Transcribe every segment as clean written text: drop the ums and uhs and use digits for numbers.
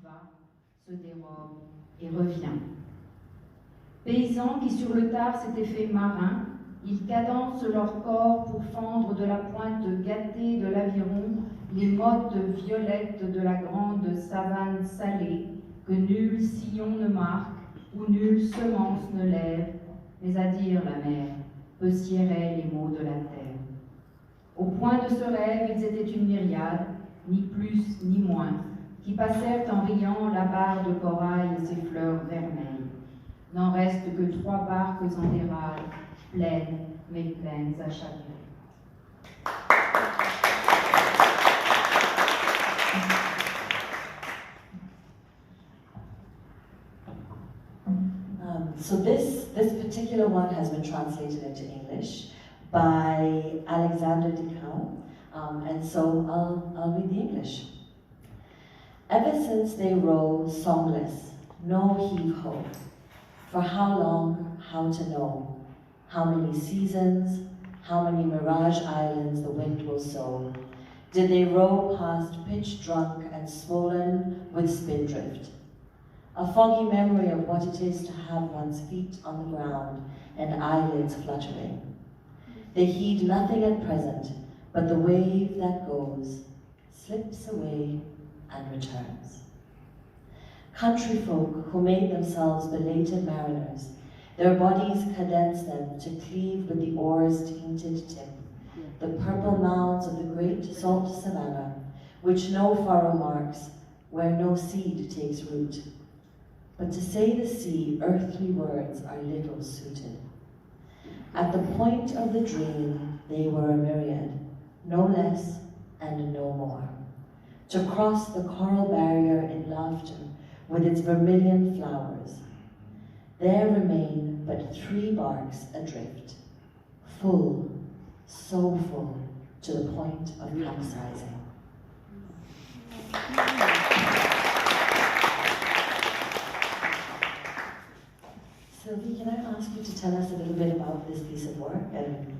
va, se dérobe et revient. Paysans qui sur le tard s'étaient fait marins, ils cadencent leur corps pour fendre de la pointe gâtée de l'aviron les mottes violettes de la grande savane salée que nul sillon ne marque ou nulle semence ne lève, mais à dire la mer peut sciérer les mots de la terre. Au point de ce rêve, ils étaient une myriade, ni plus ni moins, qui passèrent en riant la barre de corail et ses fleurs vermeilles. N'en reste que 3 barques en déral, pleines, mais pleines à chavirer. So this particular one has been translated into English by Alexander Dicau, and so I'll read the English. Ever since they row songless, no heave-ho, for how long, how to know, how many seasons, how many mirage islands the wind will sow, did they row past pitch-drunk and swollen with spindrift, a foggy memory of what it is to have one's feet on the ground and eyelids fluttering. They heed nothing at present but the wave that goes, slips away, and returns. Country folk who made themselves belated mariners, their bodies cadence them to cleave with the oar's tainted tip, the purple mounds of the great salt savanna, which no furrow marks, where no seed takes root. But to say the sea earthly words are little suited. At the point of the dream, they were a myriad, no less and no more. To cross the coral barrier in laughter with its vermilion flowers. There remain but 3 barks adrift, full, so full, to the point of capsizing. Sylvie, can I ask you to tell us a little bit about this piece of work? And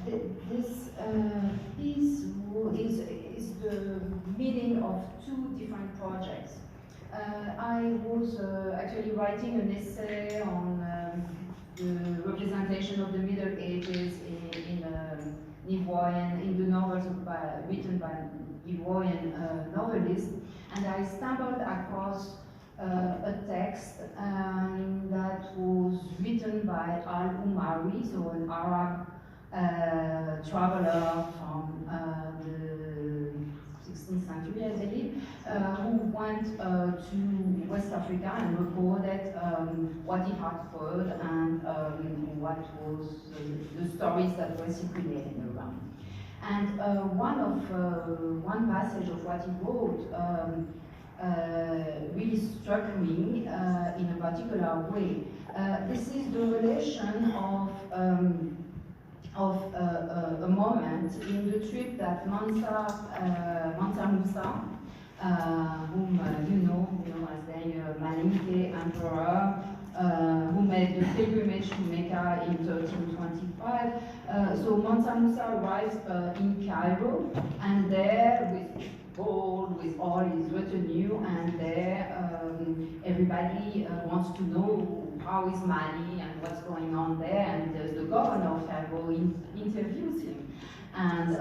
This piece is the meaning of 2 different projects. I was actually writing an essay on the representation of the Middle Ages in the novels written by Ivoirian novelists, and I stumbled across a text that was written by Al-Umari, so an Arab traveler from the 16th century, I believe, who went to West Africa and recorded what he had heard and what was the stories that were circulating around. And one passage of what he wrote really struck me in a particular way. This is the relation of a moment in the trip that Mansa Musa, whom you know as the Malinke emperor, who made the pilgrimage to Mecca in 1325. So Mansa Musa arrives in Cairo, and there with all his retinue, and there everybody wants to know how is Mali and what's going on there, and the governor of Cairo interviews him, and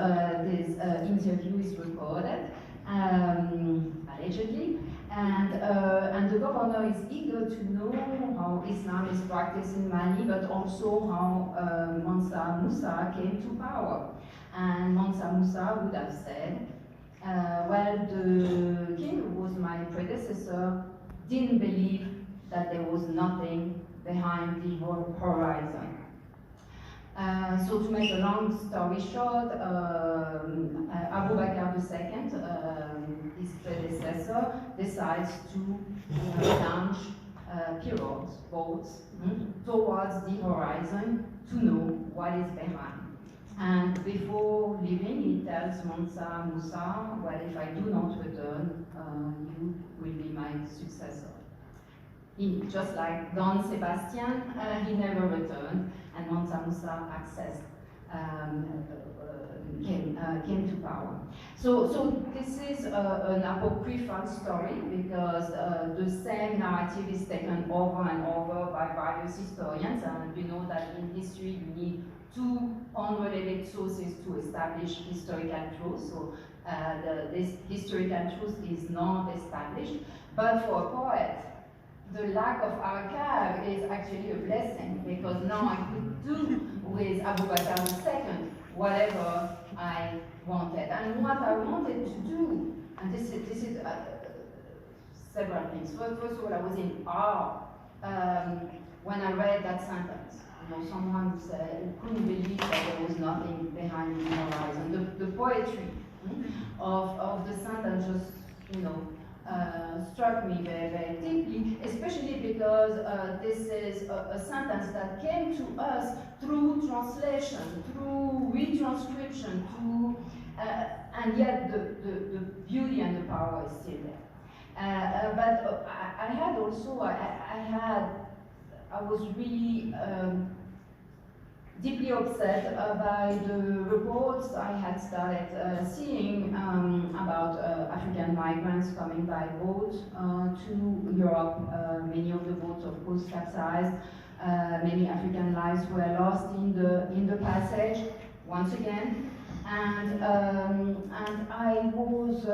this interview is recorded allegedly, and the governor is eager to know how Islam is practiced in Mali, but also how Mansa Musa came to power. And Mansa Musa would have said, well, the king who was my predecessor didn't believe that there was nothing behind the horizon. So to make a long story short, Abu Bakr II, his predecessor, decides to launch pirogues, boats, towards the horizon to know what is behind. And before leaving, he tells Mansa Musa, well, if I do not return, you will be my successor. Just like Don Sebastian, he never returned, and Mansa Musa accessed came to power. So this is an apocryphal story because the same narrative is taken over and over by various historians, and we know that in history you need two unrelated sources to establish historical truth. So this historical truth is not established, but for a poet, the lack of archive is actually a blessing, because now I could do with Abubakar II whatever I wanted. And what I wanted to do, and this is several things. First of all, I was in awe when I read that sentence. You know, someone who said, who couldn't believe that there was nothing behind the horizon. The poetry of the sentence just, you know, struck me very, very deeply, especially because this is a sentence that came to us through translation, through retranscription, and yet the beauty and the power is still there. But I had also, I was really deeply upset by the reports I had started seeing about African migrants coming by boat to Europe. Many of the boats, of course, capsized. Many African lives were lost in the passage once again. And I was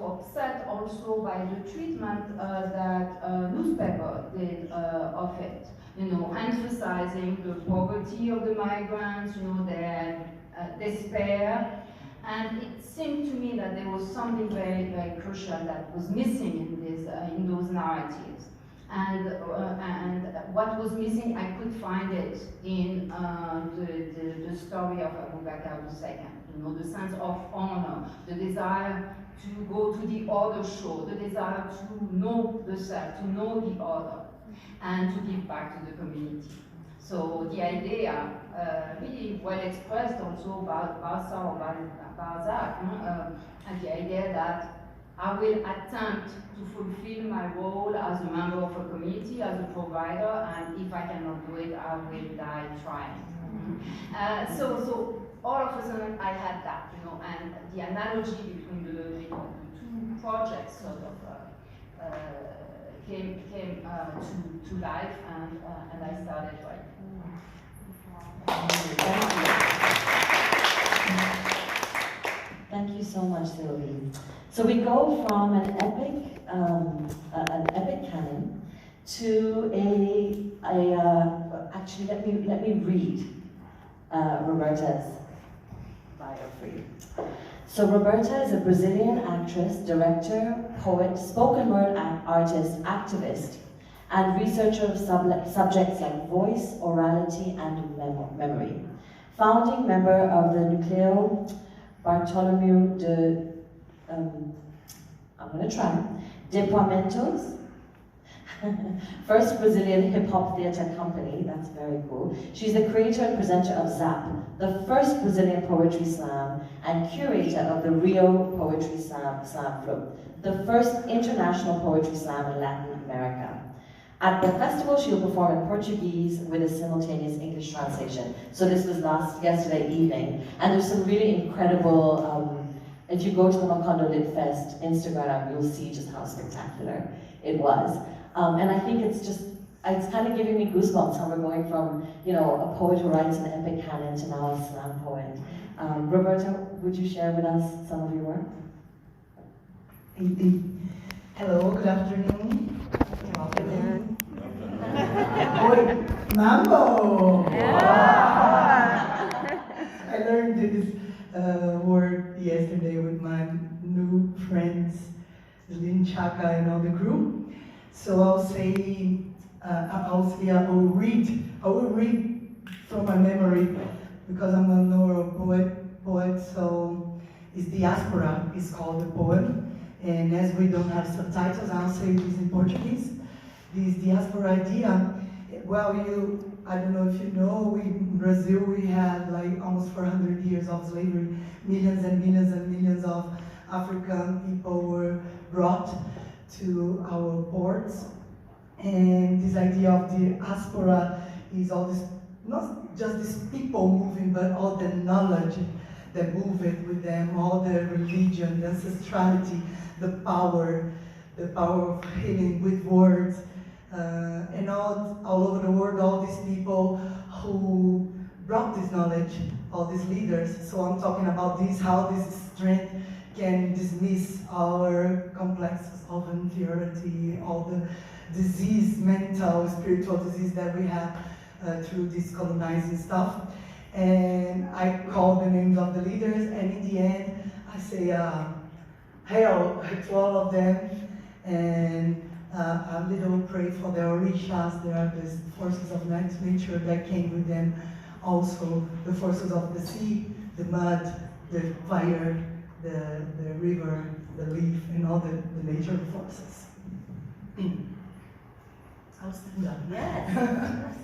upset also by the treatment that newspaper did of it. You know, emphasizing the poverty of the migrants, you know, their despair. And it seemed to me that there was something very, very crucial that was missing in those narratives. And what was missing, I could find it in the story of Abubakar II. You know, the sense of honor, the desire to go to the other shore, the desire to know the self, to know the other, and to give back to the community. So the idea, really well expressed also by Balzac, and the idea that I will attempt to fulfill my role as a member of a community, as a provider, and if I cannot do it, I will die trying. So all of a sudden I had that, you know, and the analogy between the two projects sort of came to life, and I started writing. Thank you so much, Sylvie. So we go from an epic canon to actually let me read Roberta's bio for you. So Roberta is a Brazilian actress, director, poet, spoken word artist, activist, and researcher of subjects like voice, orality, and memory. Founding member of the Núcleo Bartolomeu de, Depoimentos, first Brazilian hip-hop theatre company, that's very cool. She's the creator and presenter of ZAP, the first Brazilian poetry slam, and curator of the Rio Poetry Slam Flow, the first international poetry slam in Latin America. At the festival, she will perform in Portuguese with a simultaneous English translation. So this was yesterday evening, and there's some really incredible, if you go to the Macondo Litfest Instagram, you'll see just how spectacular it was. And I think it's kind of giving me goosebumps how we're going from, you know, a poet who writes an epic canon to now a slam poet. Roberta, would you share with us some of your work? Hello, good afternoon. Oi, Mambo! Yeah. I learned this word yesterday with my new friends, Lynn Chaka and all the crew. So I will read from my memory, because I'm a neuro poet, so it's diaspora is called the poem. And as we don't have subtitles, I'll say this in Portuguese. This diaspora idea, well, I don't know if you know, in Brazil we had like almost 400 years of slavery. Millions and millions and millions of African people were brought to our ports. And this idea of diaspora is all this, not just these people moving, but all the knowledge that move it with them, all the religion, the ancestrality, the power of healing with words, and all over the world, all these people who brought this knowledge, all these leaders. So I'm talking about this, how this strength can dismiss our complexes of inferiority, all the disease, mental, spiritual disease that we have through this colonizing stuff. And I call the names of the leaders, and in the end, I say hail to all of them, and a little pray for the orishas. There are these forces of nature that came with them, also the forces of the sea, the mud, the fire, the river, the leaf, and all the nature forces. I'll stand up. Yes.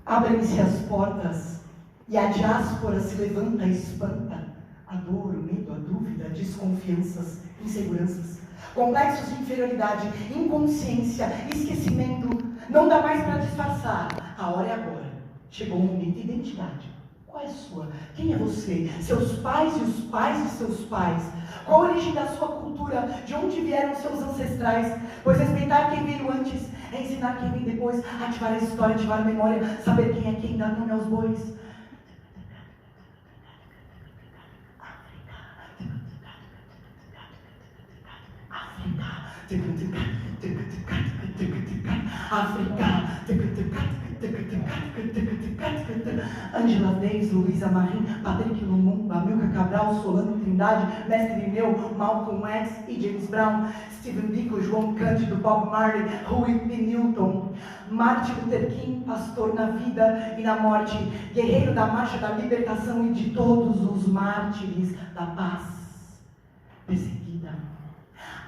Abrem-se as portas e a diáspora se levanta e espanta a dor, o medo, a dúvida, desconfianças, inseguranças, complexos de inferioridade, inconsciência, esquecimento. Não dá mais para disfarçar. A hora é agora. Chegou o momento de identidade. Qual é a sua? Quem é você? Seus pais e os pais de seus pais? Qual a origem da sua cultura? De onde vieram seus ancestrais? Pois respeitar quem veio antes é ensinar quem vem depois, ativar a história, ativar a memória, saber quem é quem, dá nome aos bois. Angela Davis, Luísa Marim, Patrick Lumumba, Milka Cabral, Solano Trindade, Mestre Meu, Malcolm X e James Brown, Stephen Biko, João Cândido, Bob Marley, Huey P. Newton, Martin Luther King, pastor na vida e na morte, guerreiro da marcha da libertação e de todos os mártires da paz perseguida.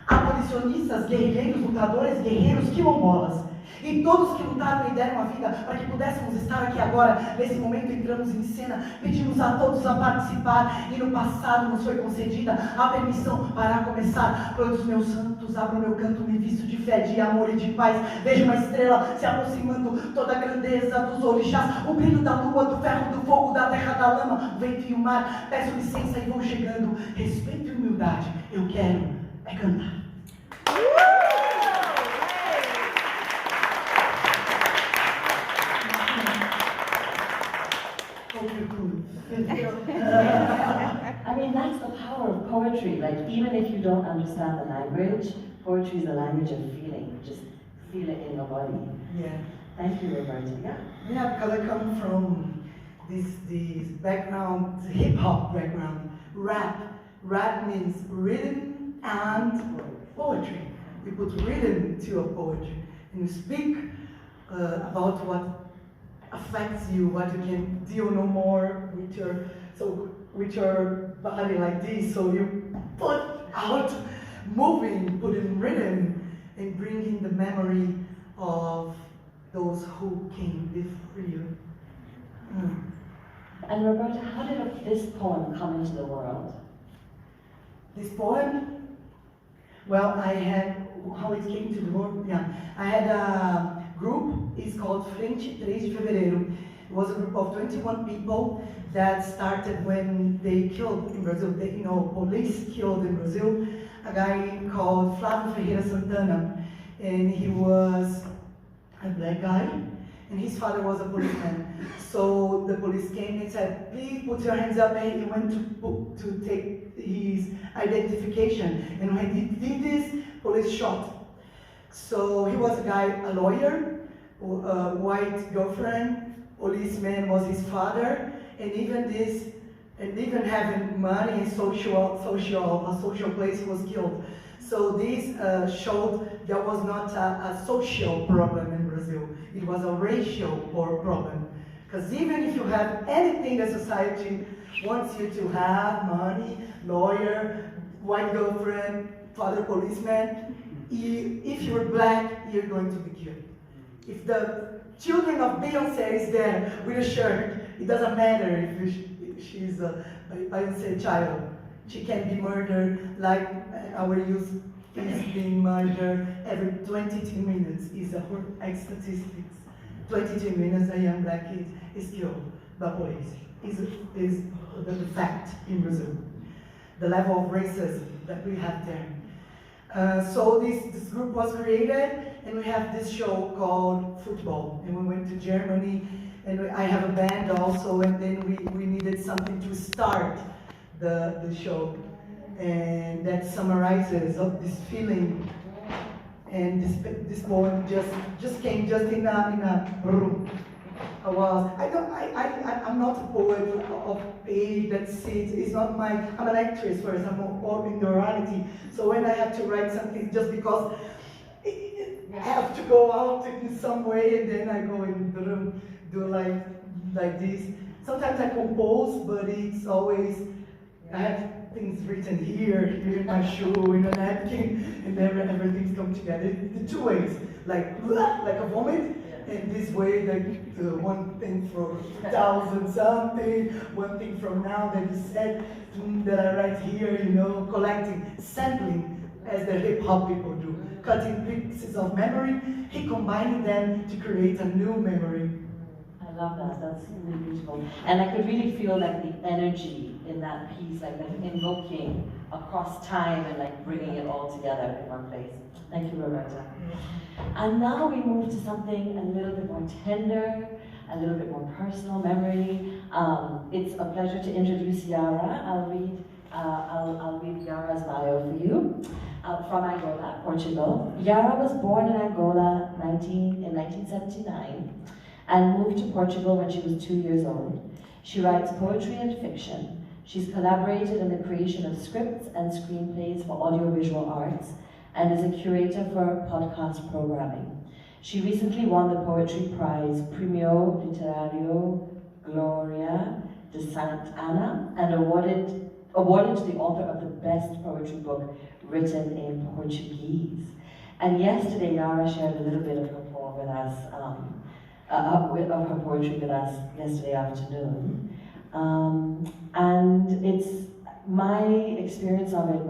Abolicionistas, guerrilheiros, lutadores, guerreiros, quilombolas. E todos que lutaram e deram a vida para que pudéssemos estar aqui agora. Nesse momento entramos em cena, pedimos a todos a participar. E no passado nos foi concedida a permissão para começar. Todos meus santos, abro meu canto, me visto de fé, de amor e de paz. Vejo uma estrela se aproximando, toda a grandeza dos orixás. O brilho da lua, do ferro, do fogo, da terra, da lama, o vento e o mar. Peço licença e vou chegando. Respeito e humildade, eu quero é cantar. I mean, that's the power of poetry. Like, even if you don't understand the language, poetry is the language of feeling. Just feel it in your body. Yeah. Thank you, Roberta. Yeah. Yeah, because I come from this background, hip hop background, rap. Rap means rhythm and poetry. You put rhythm to your poetry, and you speak about what affects you, what you can deal no more with your body like this. So you put out, moving, put in rhythm, and bringing the memory of those who came before you. And Roberta, how did this poem come into the world? This poem, well, I had, how it came to the world, yeah. I had a group, it's called Frente 3 de Fevereiro. It was a group of 21 people that started when they killed in Brazil, police killed in Brazil, a guy called Flávio Ferreira Santana. And he was a black guy, and his father was a policeman. So the police came and said, please put your hands up, and he went to take his identification. And when he did this, police shot. So he was a guy, a lawyer, a white girlfriend, policeman was his father, and even having money and a social place, he was killed. So this showed there was not a social problem in Brazil. It was a racial problem. Because even if you have anything that society wants you to have, money, lawyer, white girlfriend, father policeman, if you're black, you're going to be killed. If the children of Beyonce is there with a shirt, it doesn't matter if she's a Beyonce child. She can be murdered like our youth is being murdered every 22 minutes is a statistics. 22 minutes, a young black kid is killed by police. Is the fact in Brazil. The level of racism that we have there. So this group was created, and we have this show called Football. And we went to Germany, and I have a band also, and then we needed something to start the show. And that summarizes of this feeling. And this poem just came just in a room. I'm not a poet of page that sits. It's not my. I'm an actress first. I'm more in orality. So when I have to write something, just because I have to go out in some way, and then I go in the room, do like this. Sometimes I compose, but it's always I have things written here in my shoe, in a napkin, and then everything's come together. The two ways, like a vomit. And this way, like one thing from 2000 something, one thing from now that you said that I write here, you know, collecting, sampling, as the hip hop people do, cutting pieces of memory, combining them to create a new memory. I love that. That's really beautiful, and I could really feel like the energy in that piece, like invoking across time and like bringing it all together in one place. Thank you, Roberta. And now we move to something a little bit more tender, a little bit more personal memory. It's a pleasure to introduce Yara. I'll read Yara's bio for you. From Angola, Portugal. Yara was born in Angola in 1979 and moved to Portugal when she was 2 years old. She writes poetry and fiction. She's collaborated in the creation of scripts and screenplays for audiovisual arts, and is a curator for podcast programming. She recently won the poetry prize Premio Literario Gloria de Santa Ana and awarded to the author of the best poetry book written in Portuguese. And yesterday, Yara shared a little bit of her poem with us, of her poetry with us yesterday afternoon. And it's my experience of it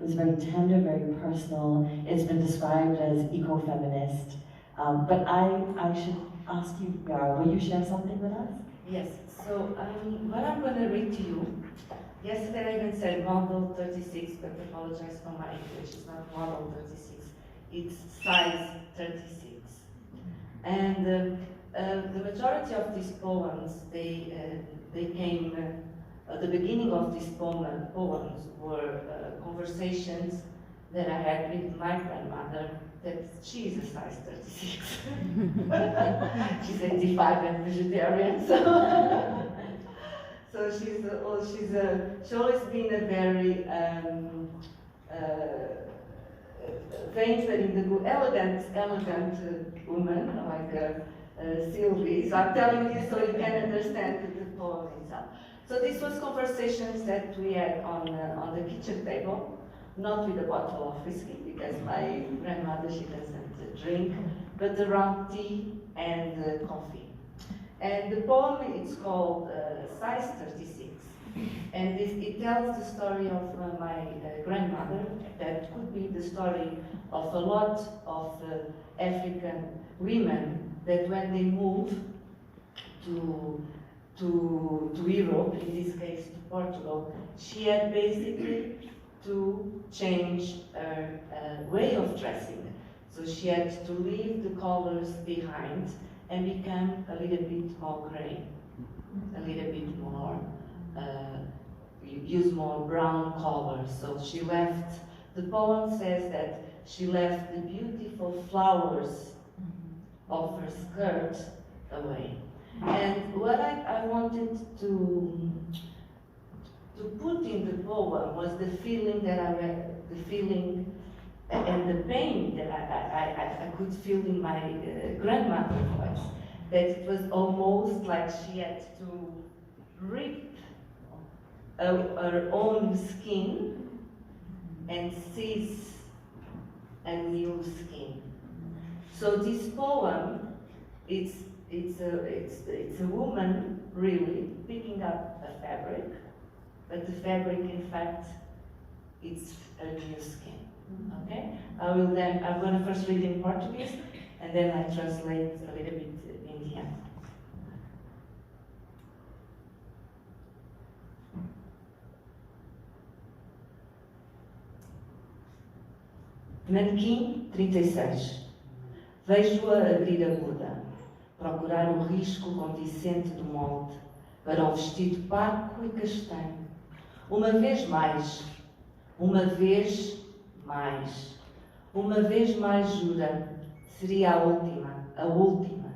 was very tender, very personal. It's been described as eco-feminist. But I should ask you, Yara, will you share something with us? Yes, so what I'm going to read to you, yesterday I even said model 36, but I apologize for my English, it's not model 36, it's size 36. And the majority of these poems, they came, the beginning of these poems were conversations that I had with my grandmother, that she is a size 36. She's 85 and vegetarian, so she's always been a very very elegant woman, like Sylvie. So I'm telling you so you can understand the poem itself. So this was conversations that we had on the kitchen table. Not with a bottle of whiskey, because my grandmother, she doesn't drink, but around tea and coffee. And the poem, it's called Size 36. And it tells the story of my grandmother, that could be the story of a lot of African women, that when they moved to Europe, in this case to Portugal, she had basically to change her way of dressing. So she had to leave the colors behind and become a little bit more gray, a little bit more, use more brown colors. So she left, the poem says that she left the beautiful flowers of her skirt away. And what I wanted to put in the poem was the feeling that I read, the feeling and the pain that I could feel in my grandmother's voice. That it was almost like she had to rip her own skin and seize a new skin. So this poem, it's a woman really picking up a fabric, but the fabric, in fact, it's a new skin. Okay? I'm going to first read in Portuguese, and then I translate a little bit in Nanquim 36. Vejo-a abrir a muda, procurar o risco conticente do molde, para um vestido parco e castanho. Uma vez mais, uma vez mais, uma vez mais jura, seria a última, a última.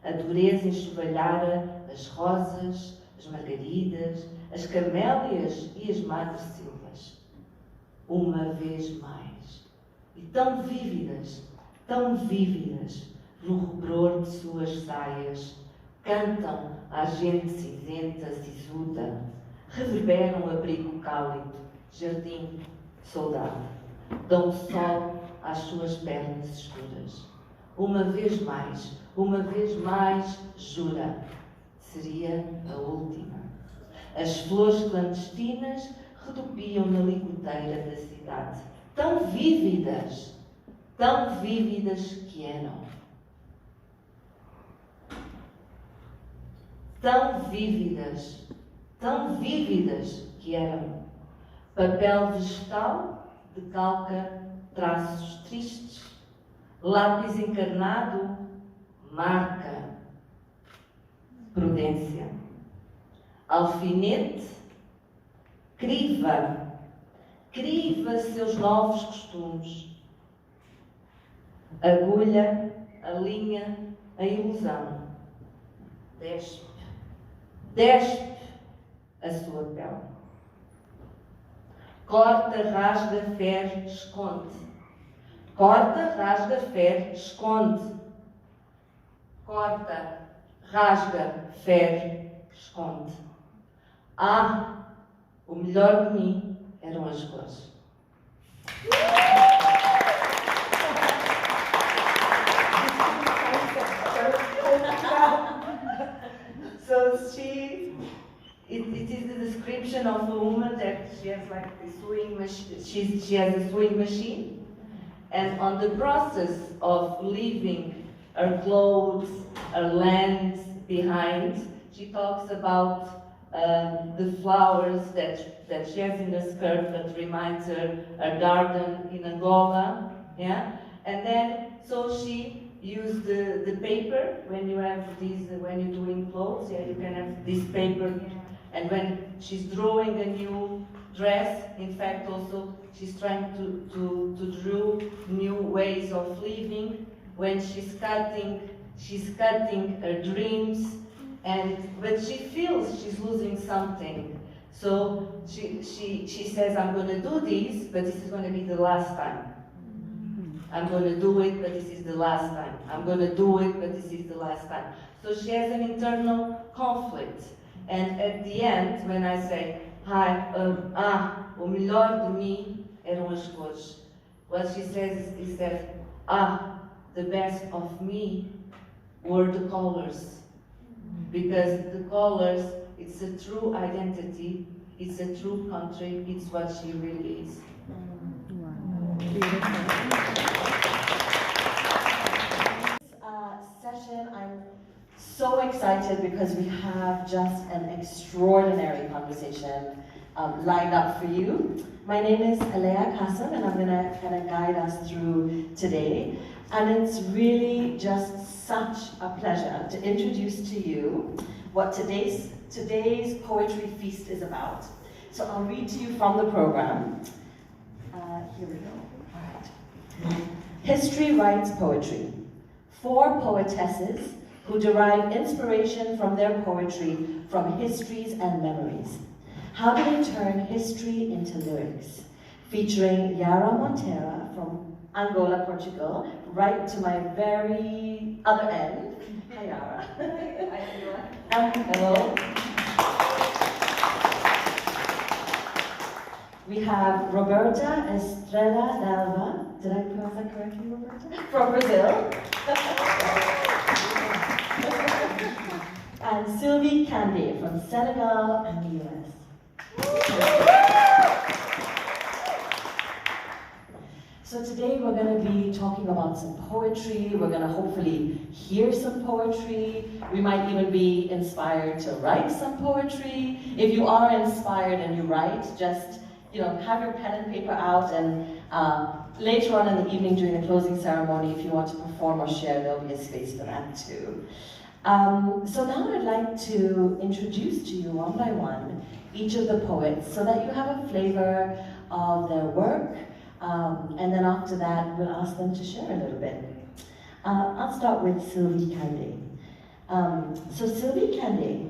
A dureza enxovalhara as rosas, as margaridas, as camélias e as madressilvas. Uma vez mais. E tão vívidas, no rubor de suas saias, cantam à gente cinzenta, sisuda, reverberam o abrigo cálido, jardim, soldado, dão sol às suas pernas escuras. Uma vez mais, jura, seria a última. As flores clandestinas rodopiam na ligoteira da cidade, tão vívidas que eram. Tão vívidas que eram. Papel vegetal decalca traços tristes. Lápis encarnado marca prudência. Alfinete criva seus novos costumes. Agulha alinha a ilusão. Despe a sua pele. Corta, rasga, fere, esconde. Corta, rasga, fere, esconde. Corta, rasga, fere, esconde. Ah, o melhor de mim eram as cores. So it is the description of a woman that she has like a sewing machine. She has a sewing machine, and on the process of leaving her clothes, her land behind, she talks about the flowers that she has in the skirt that reminds her garden in Angola, yeah. And then so she used the paper when you have these when you're doing clothes, yeah, you can have this paper. And when she's drawing a new dress, in fact, also she's trying to draw new ways of living. When she's cutting her dreams, but she feels she's losing something. So she says, I'm going to do this, but this is going to be the last time. I'm going to do it, but this is the last time. I'm going to do it, but this is the last time. So she has an internal conflict. And at the end, when I say, o melhor de mim eram as cores, what she says is that, the best of me were the colors. Because the colors, it's a true identity, it's a true country, it's what she really is. Session, I'm so excited because we have just an extraordinary conversation lined up for you. My name is Aleya Kassam, and I'm going to kind of guide us through today. And it's really just such a pleasure to introduce to you what today's poetry feast is about. So I'll read to you from the program. Here we go. All right. History writes poetry. 4 poetesses who derive inspiration from their poetry from histories and memories. How do they turn history into lyrics? Featuring Yara Monteiro from Angola, Portugal, right to my very other end. Hi, Yara. Hi, hello. We have Roberta Estrela, did I pronounce that correctly, Roberta? From Brazil. And Sylvie Kande from Senegal and the US. So today we're going to be talking about some poetry. We're going to hopefully hear some poetry. We might even be inspired to write some poetry. If you are inspired and you write, just have your pen and paper out, and later on in the evening during the closing ceremony, if you want to perform or share, there'll be a space for that too. So now I'd like to introduce to you one by one each of the poets so that you have a flavor of their work, and then after that we'll ask them to share a little bit. I'll start with Sylvie Kande. So Sylvie Kande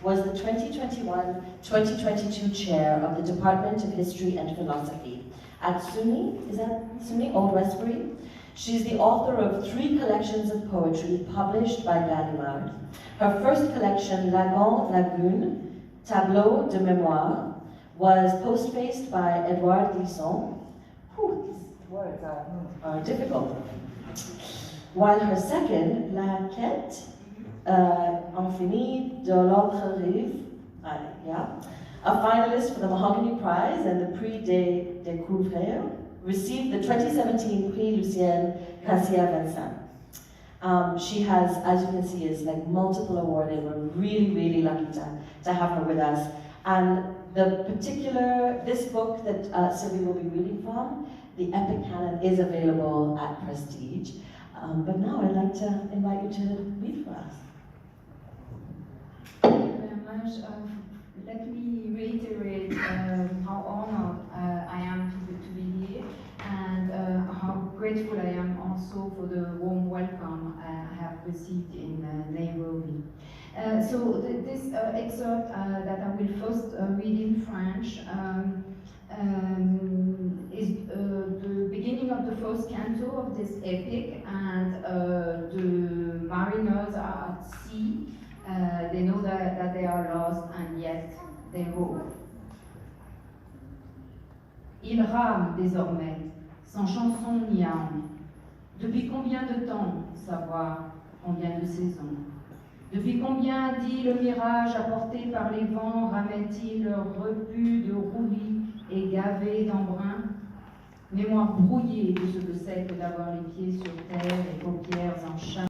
was the 2021-2022 chair of the Department of History and Philosophy at SUNY, is that SUNY, Old Westbury? She's the author of 3 collections of poetry published by Gallimard. Her first collection, Lagune, Tableau de Mémoire, was postfaced by Edouard Lisson. These words are difficult. While her second, La Quête Infinie de l'autre rive, a finalist for the Mahogany Prize and the Prix des Découvreurs, received the 2017 Prix Lucien Cassia-Vincent. She has, as you can see, is like multiple awarded. We're really, really lucky to have her with us. And this book that Sylvie will be reading from, the Epic Canon, is available at Prestige. But now I'd like to invite you to read for us. Thank you very much. Let me reiterate how honored I am to be here, and how grateful I am also for the warm welcome I have received in Nairobi. So this excerpt that I will first read in French is the beginning of the first canto of this epic, and the mariners are at sea. They know that they are lost, and yet they row. Ils rament désormais, sans chanson ni âme. Depuis combien de temps savoir combien de saisons? Depuis combien dit le mirage apporté par les vents ramène-t-il leur rebut de roulis et gavé d'embrun? Mémoire brouillée de ce que c'est que d'avoir les pieds sur terre et paupières en chien.